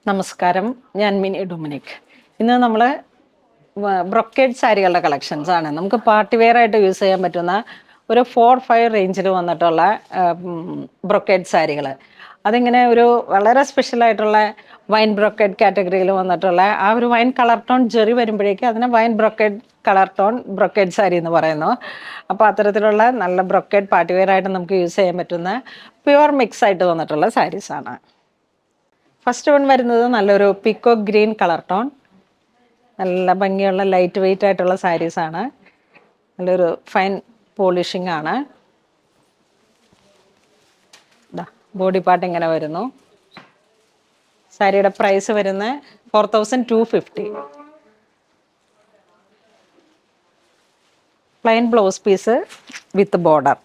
നമസ്കാരം, ഞാൻ mini Dominic. ഇന്ന് നമ്മൾ ബ്രൊക്കേഡ് സാരികളുടെ കളക്ഷൻസ് ആണ്. നമുക്ക് പാർട്ടി വെയർ ആയിട്ട് യൂസ് ചെയ്യാൻ പറ്റുന്ന ഒരു 4-5 റേഞ്ചിൽ വന്നിട്ടുള്ള ബ്രൊക്കേഡ് സാരികൾ. അതിങ്ങനെ ഒരു വളരെ സ്പെഷ്യലായിട്ടുള്ള വൈൻ ബ്രൊക്കേഡ് കാറ്റഗറിയിൽ വന്നിട്ടുള്ള ആ ഒരു വൈൻ കളർ ടോൺ ജെറി വരുമ്പോഴേക്കും അതിനെ wine brocade colour tone brocade sari എന്ന് പറയുന്നു. അപ്പോൾ അത്തരത്തിലുള്ള നല്ല ബ്രൊക്കേഡ് പാർട്ടി വെയർ ആയിട്ട് നമുക്ക് യൂസ് ചെയ്യാൻ പറ്റുന്ന പ്യുവർ മിക്സ് ആയിട്ട് വന്നിട്ടുള്ള സാരീസാണ്. ഫസ്റ്റ് വൺ വരുന്നത് നല്ലൊരു പിക്കോ ഗ്രീൻ കളർ ടോൺ, നല്ല ഭംഗിയുള്ള ലൈറ്റ് വെയിറ്റ് ആയിട്ടുള്ള സാരീസാണ്. നല്ലൊരു ഫൈൻ പോളിഷിംഗ് ആണ്. ബോഡി പാർട്ട് ഇങ്ങനെ വരുന്നു. സാരിയുടെ പ്രൈസ് വരുന്നത് 4250. Plain blouse piece with border.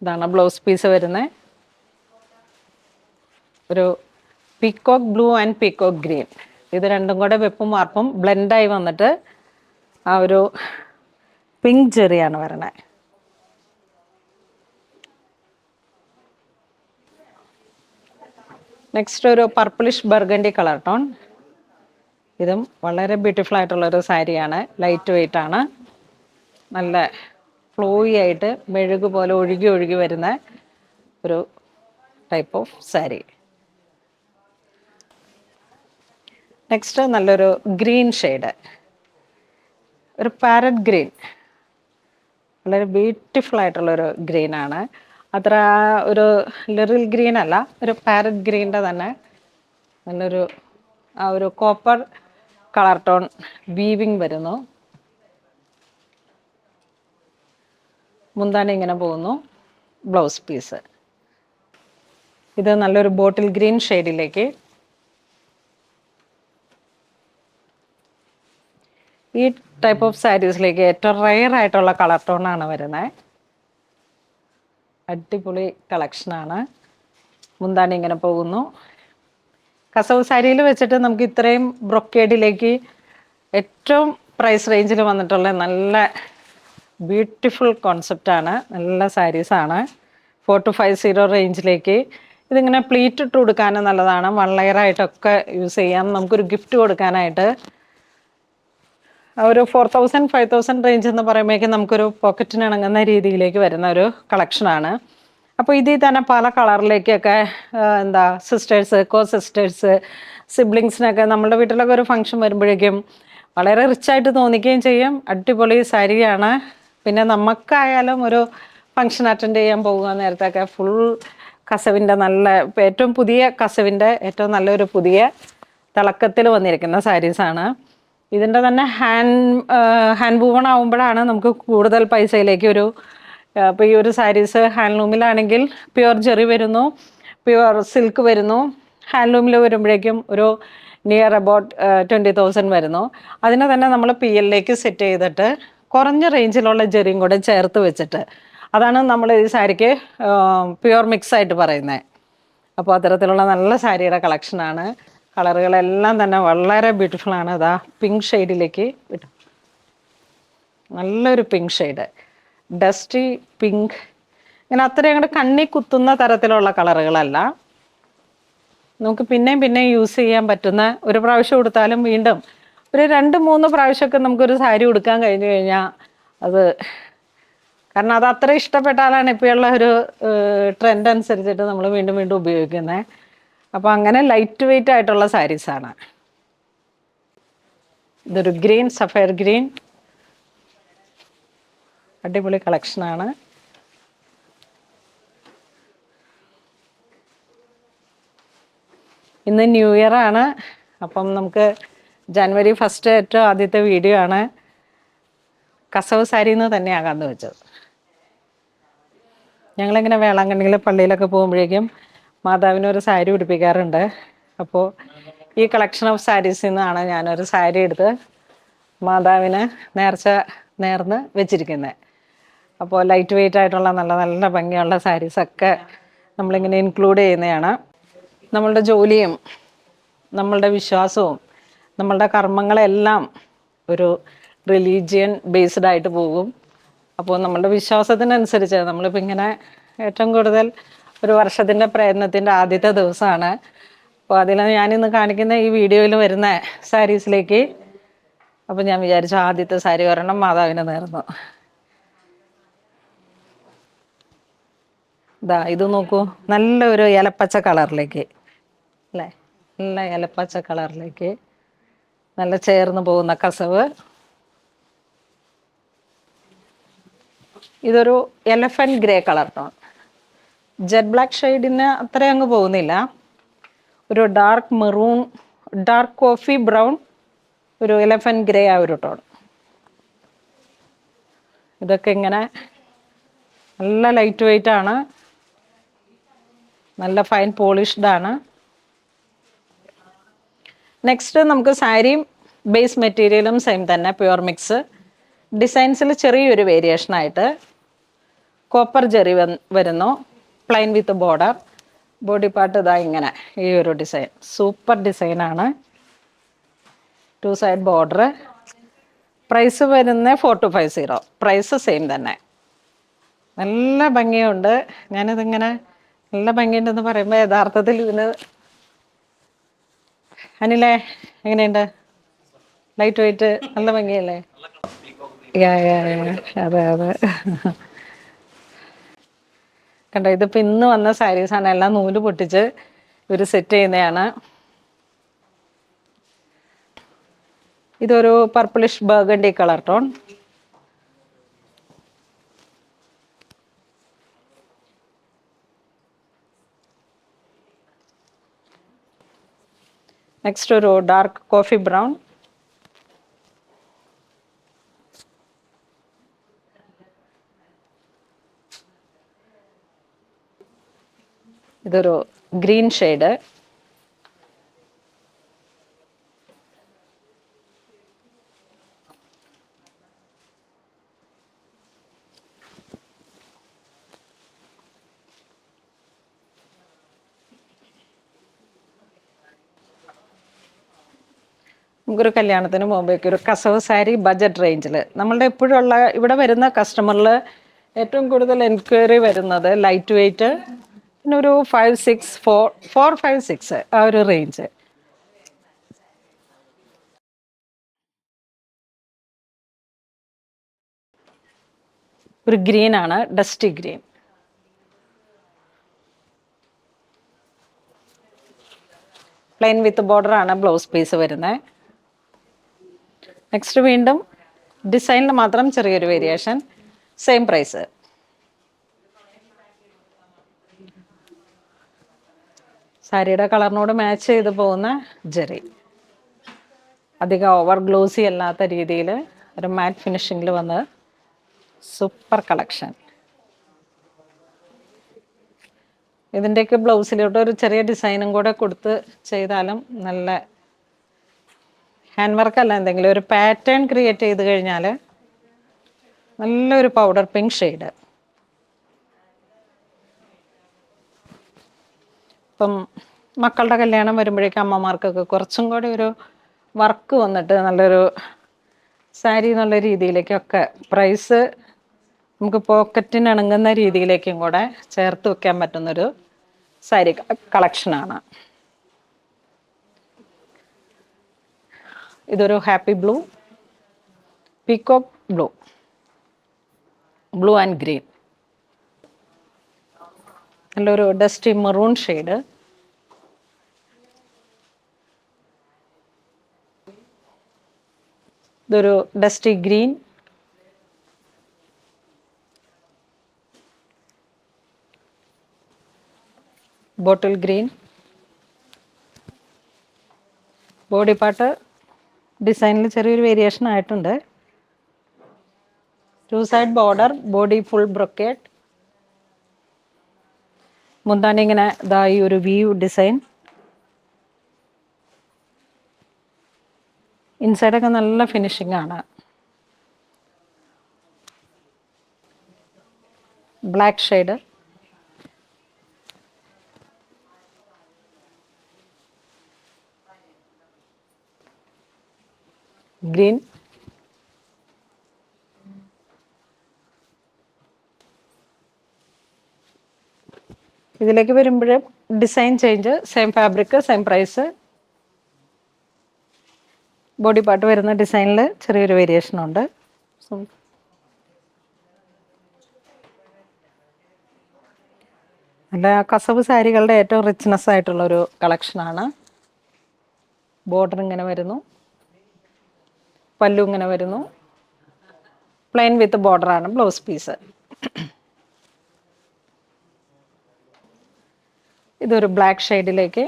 ഇതാണ് ബ്ലൗസ് പീസ് വരുന്നത്. ഒരു peacock blue and peacock green, ഇത് രണ്ടും കൂടെ വെപ്പും വാർപ്പും ബ്ലെൻഡായി വന്നിട്ട് ആ ഒരു പിങ്ക് ജെറിയാണ് വരണേ. നെക്സ്റ്റ് ഒരു പർപ്പിളിഷ് ബർഗൻഡി കളർ ടോൺ. ഇതും വളരെ ബ്യൂട്ടിഫുൾ ആയിട്ടുള്ളൊരു സാരിയാണ്. ലൈറ്റ് വെയിറ്റ് ആണ്. നല്ല ഫ്ലോയി ആയിട്ട് മെഴുകു പോലെ ഒഴുകി ഒഴുകി വരുന്ന ഒരു ടൈപ്പ് ഓഫ് സാരി. നെക്സ്റ്റ് നല്ലൊരു ഗ്രീൻ ഷെയ്ഡ്, ഒരു പാരറ്റ് ഗ്രീൻ, വളരെ ബ്യൂട്ടിഫുൾ ആയിട്ടുള്ളൊരു ഗ്രീനാണ്. അത്ര ഒരു ലിറിൽ ഗ്രീൻ അല്ല, ഒരു പാരറ്റ് ഗ്രീൻ്റെ തന്നെ നല്ലൊരു ആ ഒരു കോപ്പർ കളർ ടോൺ വീവിങ് വരുന്നു. മുന്താണി ഇങ്ങനെ പോകുന്നു. ബ്ലൗസ് പീസ് ഇത് നല്ലൊരു ബോട്ടിൽ ഗ്രീൻ ഷെയ്ഡിലേക്ക്. ഈ ടൈപ്പ് ഓഫ് സാരീസിലേക്ക് ഏറ്റവും റെയർ ആയിട്ടുള്ള കളർ ടോണാണ് വരുന്നത്. അടിപൊളി കളക്ഷനാണ്. മുന്താണി ഇങ്ങനെ പോകുന്നു. കസവ് സാരിയിൽ വെച്ചിട്ട് നമുക്ക് ഇത്രയും ബ്രൊക്കേഡിലേക്ക് ഏറ്റവും പ്രൈസ് റേഞ്ചിൽ വന്നിട്ടുള്ള നല്ല ബ്യൂട്ടിഫുൾ കോൺസെപ്റ്റാണ്. നല്ല സാരീസാണ്. 4250 റേഞ്ചിലേക്ക് ഇതിങ്ങനെ പ്ലീറ്റ് ഇട്ട് കൊടുക്കാനും നല്ലതാണ്. 1 ലെയറായിട്ടൊക്കെ യൂസ് ചെയ്യാം. നമുക്കൊരു ഗിഫ്റ്റ് കൊടുക്കാനായിട്ട് ഒരു 4000-5000 റേഞ്ച് എന്ന് പറയുമ്പോഴേക്കും നമുക്കൊരു പോക്കറ്റിന് ഇണങ്ങുന്ന രീതിയിലേക്ക് വരുന്ന ഒരു കളക്ഷനാണ്. അപ്പോൾ ഇതിൽ തന്നെ പല കളറിലേക്കൊക്കെ സിസ്റ്റേഴ്സ്, കോ സിസ്റ്റേഴ്സ്, സിബ്ലിങ്സിനൊക്കെ നമ്മളുടെ വീട്ടിലൊക്കെ ഒരു ഫംഗ്ഷൻ വരുമ്പോഴേക്കും വളരെ റിച്ചായിട്ട് തോന്നിക്കുകയും ചെയ്യും. അടിപൊളി സാരിയാണ്. പിന്നെ നമുക്കായാലും ഒരു ഫംഗ്ഷൻ അറ്റൻഡ് ചെയ്യാൻ പോകുക നേരത്തൊക്കെ ഫുൾ കസവിൻ്റെ നല്ല ഏറ്റവും പുതിയ കസവിൻ്റെ ഏറ്റവും നല്ലൊരു പുതിയ തിളക്കത്തിൽ വന്നിരിക്കുന്ന സാരീസാണ്. ഇതിൻ്റെ തന്നെ ഹാൻഡ് വൂവൺ ആവുമ്പോഴാണ് നമുക്ക് കൂടുതൽ പൈസയിലേക്ക് ഒരു ഇപ്പോൾ ഈ ഒരു സാരീസ് ഹാൻഡ്ലൂമിലാണെങ്കിൽ പ്യുവർ ജെറി വരുന്നു, പ്യുവർ സിൽക്ക് വരുന്നു. ഹാൻഡ്ലൂമിൽ വരുമ്പോഴേക്കും ഒരു നിയർ അബൌട്ട് 20,000 വരുന്നു. അതിനെ തന്നെ നമ്മൾ PLലേക്ക് സെറ്റ് ചെയ്തിട്ട് കുറഞ്ഞ റേഞ്ചിലുള്ള ജെറിയും കൂടെ ചേർത്ത് വെച്ചിട്ട് അതാണ് നമ്മൾ ഈ സാരിക്ക് പ്യുവർ മിക്സ് ആയിട്ട് പറയുന്നത്. അപ്പോൾ അത്തരത്തിലുള്ള നല്ല സാരിയുടെ കളക്ഷനാണ്. കളറുകളെല്ലാം തന്നെ വളരെ ബ്യൂട്ടിഫുൾ ആണ്. അതാ പിങ്ക് ഷെയ്ഡിലേക്ക് വിട്ടു, നല്ലൊരു പിങ്ക് ഷെയ്ഡ്, ഡസ്റ്റി പിങ്ക്. ഇങ്ങനെ അത്രയും അങ്ങോട്ട് കണ്ണി കുത്തുന്ന തരത്തിലുള്ള കളറുകളല്ല. നമുക്ക് പിന്നെയും പിന്നെയും യൂസ് ചെയ്യാൻ പറ്റുന്ന, ഒരു പ്രാവശ്യം കൊടുത്താലും വീണ്ടും ഒരു 2-3 പ്രാവശ്യമൊക്കെ നമുക്കൊരു സാരി ഉടുക്കാൻ കഴിഞ്ഞു കഴിഞ്ഞാൽ അത്, കാരണം അത് അത്ര ഇഷ്ടപ്പെട്ടാലാണ് ഇപ്പോഴുള്ള ഒരു ട്രെൻഡ് അനുസരിച്ചിട്ട് നമ്മൾ വീണ്ടും വീണ്ടും ഉപയോഗിക്കുന്നത്. അപ്പോൾ അങ്ങനെ ലൈറ്റ് വെയിറ്റ് ആയിട്ടുള്ള സാരീസാണ്. ഇതൊരു ഗ്രീൻ, സഫയർ ഗ്രീൻ, അടിപൊളി കളക്ഷനാണ്. ഇന്ന് ന്യൂ ഇയർ ആണ്. അപ്പം നമുക്ക് ജനുവരി 1 ഏറ്റവും ആദ്യത്തെ വീഡിയോ ആണ്. കസവ് സാരി എന്ന് തന്നെയാകാമെന്ന് വെച്ചത്. ഞങ്ങളിങ്ങനെ വേളാങ്കണ്ണിയിൽ പള്ളിയിലൊക്കെ പോകുമ്പോഴേക്കും മാതാവിനൊരു സാരി ഉടുപ്പിക്കാറുണ്ട്. അപ്പോൾ ഈ കളക്ഷൻ ഓഫ് സാരീസിൽ നിന്നാണ് ഞാനൊരു സാരി എടുത്ത് മാതാവിന് നേർന്ന് വെച്ചിരിക്കുന്നത്. അപ്പോൾ ലൈറ്റ് വെയിറ്റ് ആയിട്ടുള്ള നല്ല നല്ല ഭംഗിയുള്ള സാരീസൊക്കെ നമ്മളിങ്ങനെ ഇൻക്ലൂഡ് ചെയ്യുന്നതാണ്. നമ്മളുടെ ജോലിയും നമ്മളുടെ വിശ്വാസവും നമ്മളുടെ കർമ്മങ്ങളെല്ലാം ഒരു റിലീജിയൻ ബേസ്ഡ് ആയിട്ട് പോകും. അപ്പോൾ നമ്മളുടെ വിശ്വാസത്തിനനുസരിച്ച് നമ്മളിപ്പോൾ ഇങ്ങനെ ഏറ്റവും കൂടുതൽ ഒരു വർഷത്തിൻ്റെ പ്രയത്നത്തിൻ്റെ ആദ്യത്തെ ദിവസമാണ്. അപ്പോൾ അതിൽ ഞാനിന്ന് കാണിക്കുന്ന ഈ വീഡിയോയിൽ വരുന്ന സാരീസിലേക്ക് അപ്പോൾ ഞാൻ വിചാരിച്ചു ആദ്യത്തെ സാരി ഒരെണ്ണം മാതാവിന് നേർന്നു. ഇതാ ഇത് നോക്കൂ, നല്ലൊരു ഇലപ്പച്ച കളറിലേക്ക് അല്ലേ, നല്ല ഇലപ്പച്ച കളറിലേക്ക് നല്ല ചേർന്ന് പോകുന്ന കസവ്. ഇതൊരു elephant grey colour tone, jet black ഷെയ്ഡിന് അത്ര അങ്ങ് പോകുന്നില്ല. ഒരു dark maroon, dark coffee brown, ഒരു എലഫന്റ് ഗ്രേ ആ ഒരു ടോൺ. ഇതൊക്കെ ഇങ്ങനെ നല്ല ലൈറ്റ് വെയിറ്റ് ആണ്, നല്ല ഫൈൻ പോളിഷ്ഡ് ആണ്. നെക്സ്റ്റ് നമുക്ക് സാരിയും ബേസ് മെറ്റീരിയലും സെയിം തന്നെ, പ്യുവർ മിക്സ്. ഡിസൈൻസിൽ ചെറിയൊരു വേരിയേഷനായിട്ട് കോപ്പർ ജെറി വരുന്നു, plain with border. Body part ഇതാ ഇങ്ങനെ ഈ ഒരു ഡിസൈൻ, സൂപ്പർ ഡിസൈനാണ്. 2 സൈഡ് ബോർഡർ. പ്രൈസ് വരുന്നത് 4250. പ്രൈസ് സെയിം തന്നെ. നല്ല ഭംഗിയുണ്ട്. ഞാനിതിങ്ങനെ നല്ല ഭംഗിയുണ്ടെന്ന് പറയുമ്പോൾ യഥാർത്ഥത്തിൽ ഇതിന് അനിലേ എങ്ങനെയുണ്ട്? ലൈറ്റ് വെയിറ്റ്, നല്ല ഭംഗിയല്ലേ? അതെ അതെ. കണ്ടോ, ഇതിപ്പോൾ ഇന്ന് വന്ന സാരീസാണ്, എല്ലാം നൂല് പൊട്ടിച്ച് ഇവർ സെറ്റ് ചെയ്യുന്നതാണ്. ഇതൊരു purplish burgundy colour tone. Next ഒരു ഡാർക്ക് കോഫി ബ്രൗൺ. ഇതൊരു ഗ്രീൻ ഷെയ്ഡ്. നമുക്കൊരു കല്യാണത്തിന് പോകുമ്പോഴേക്കും ഒരു കസവ് സാരി ബഡ്ജറ്റ് റേഞ്ചിൽ, നമ്മളുടെ എപ്പോഴുള്ള ഇവിടെ വരുന്ന കസ്റ്റമറിൽ ഏറ്റവും കൂടുതൽ എൻക്വയറി വരുന്നത് ലൈറ്റ് വെയ്റ്റ്, പിന്നെ ഒരു 4-5-6 ആ ഒരു റേഞ്ച്. ഒരു ഗ്രീൻ ആണ്, dusty green. Plain with border ആണ് ബ്ലൗസ് പീസ് വരുന്നത്. നെക്സ്റ്റ് വീണ്ടും ഡിസൈനിൽ മാത്രം ചെറിയൊരു വേരിയേഷൻ, സെയിം പ്രൈസ്. സാരിയുടെ കളറിനോട് മാച്ച് ചെയ്ത് പോകുന്ന ജെറി, അധികം ഓവർ ഗ്ലോസി അല്ലാത്ത രീതിയിൽ ഒരു മാറ്റ് ഫിനിഷിങ്ങിൽ വന്ന് സൂപ്പർ കളക്ഷൻ. ഇതിൻ്റെയൊക്കെ ബ്ലൗസിലോട്ട് ഒരു ചെറിയ ഡിസൈനും കൂടെ കൊടുത്ത് ചെയ്താലും നല്ല ഹാൻഡ് വർക്കല്ല, എന്തെങ്കിലും ഒരു പാറ്റേൺ ക്രിയേറ്റ് ചെയ്ത് കഴിഞ്ഞാൽ നല്ലൊരു പൗഡർ പിങ്ക് ഷെയ്ഡ്. ഇപ്പം മക്കളുടെ കല്യാണം വരുമ്പോഴേക്കും അമ്മമാർക്കൊക്കെ കുറച്ചും കൂടി ഒരു വർക്ക് വന്നിട്ട് നല്ലൊരു സാരി എന്നുള്ള രീതിയിലേക്കൊക്കെ പ്രൈസ് നമുക്ക് പോക്കറ്റിന് ഇണങ്ങുന്ന രീതിയിലേക്കും കൂടെ ചേർത്ത് വെക്കാൻ പറ്റുന്നൊരു സാരി കളക്ഷനാണ്. ഇതൊരു happy blue, peacock blue, blue and green, നല്ലൊരു ഡസ്റ്റി മെറൂൺ ഷെയ്ഡ്. ഇതൊരു dusty green, bottle green. Body part ഡിസൈനിൽ ചെറിയൊരു വേരിയേഷൻ ആയിട്ടുണ്ട്. 2 side border, body full brocade. മുന്താണി ഇങ്ങനെ ഇതായി ഒരു വ്യൂ ഡിസൈൻ. ഇൻസൈഡൊക്കെ നല്ല ഫിനിഷിംഗ് ആണ്. Black shade. ഗ്രീൻ. ഇതിലേക്ക് വരുമ്പോൾ design change, same fabric, same price. Body part വരുന്ന ഡിസൈനിൽ ചെറിയൊരു വേരിയേഷൻ ഉണ്ട്. നല്ല കസവ് സാരികളുടെ ഏറ്റവും റിച്ച്നെസ് ആയിട്ടുള്ളൊരു കളക്ഷനാണ്. ബോർഡർ ഇങ്ങനെ വരുന്നു, പല്ലു ഇങ്ങനെ വരുന്നു, പ്ലെയിൻ വിത്ത് ബോർഡറാണ് ബ്ലൗസ് പീസ്. ഇതൊരു ബ്ലാക്ക് ഷെയ്ഡിലേക്ക്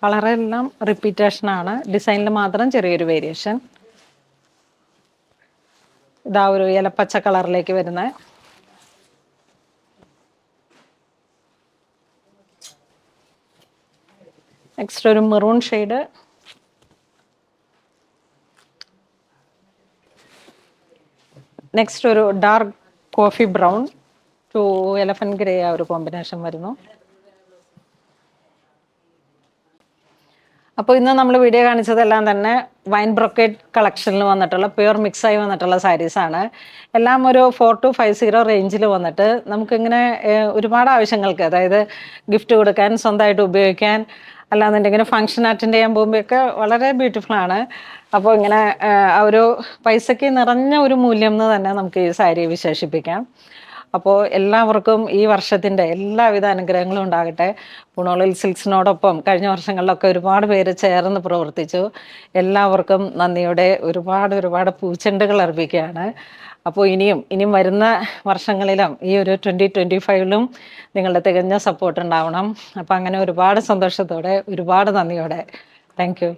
കളറെല്ലാം റിപ്പീറ്റേഷനാണ്, ഡിസൈനിൽ മാത്രം ചെറിയൊരു വേരിയേഷൻ. ഇതാ ഒരു ഇലപ്പച്ച കളറിലേക്ക് വരുന്ന നെക്സ്റ്റ് ഒരു മെറൂൺ ഷെയ്ഡ്, നെക്സ്റ്റ് ഒരു dark coffee brown to elephant grey ആ ഒരു കോമ്പിനേഷൻ വരുന്നു. അപ്പോൾ ഇന്ന് നമ്മൾ വീഡിയോ കാണിച്ചതെല്ലാം തന്നെ വൈൻ ബ്രൊക്കേറ്റ് കളക്ഷനിൽ വന്നിട്ടുള്ള പ്യുവർ മിക്സായി വന്നിട്ടുള്ള സാരീസാണ്. എല്ലാം ഒരു 4250 റേഞ്ചിൽ വന്നിട്ട് നമുക്കിങ്ങനെ ഒരുപാട് ആവശ്യങ്ങൾക്ക്, അതായത് ഗിഫ്റ്റ് കൊടുക്കാൻ, സ്വന്തമായിട്ട് ഉപയോഗിക്കാൻ, അല്ലാന്നുണ്ടെങ്കിൽ ഫംഗ്ഷൻ അറ്റൻഡ് ചെയ്യാൻ പോകുമ്പോഴൊക്കെ വളരെ ബ്യൂട്ടിഫുൾ ആണ്. അപ്പോൾ ഇങ്ങനെ ആ ഒരു പൈസയ്ക്ക് നിറഞ്ഞ ഒരു മൂല്യം എന്ന് തന്നെ നമുക്ക് ഈ സാരിയെ വിശേഷിപ്പിക്കാം. അപ്പോൾ എല്ലാവർക്കും ഈ വർഷത്തിൻ്റെ എല്ലാവിധ അനുഗ്രഹങ്ങളും ഉണ്ടാകട്ടെ. പുണോളിൽ സിൽക്സിനോടൊപ്പം കഴിഞ്ഞ വർഷങ്ങളിലൊക്കെ ഒരുപാട് പേര് ചേർന്ന് പ്രവർത്തിച്ചു. എല്ലാവർക്കും നന്ദിയുടെ ഒരുപാട് പൂച്ചെണ്ടുകൾ അർപ്പിക്കുകയാണ്. അപ്പോൾ ഇനിയും വരുന്ന വർഷങ്ങളിലും ഈ ഒരു 2025ലും നിങ്ങളുടെ തികഞ്ഞ സപ്പോർട്ട് ഉണ്ടാവണം. അപ്പോൾ അങ്ങനെ ഒരുപാട് സന്തോഷത്തോടെ, ഒരുപാട് നന്ദിയോടെ. Thank you.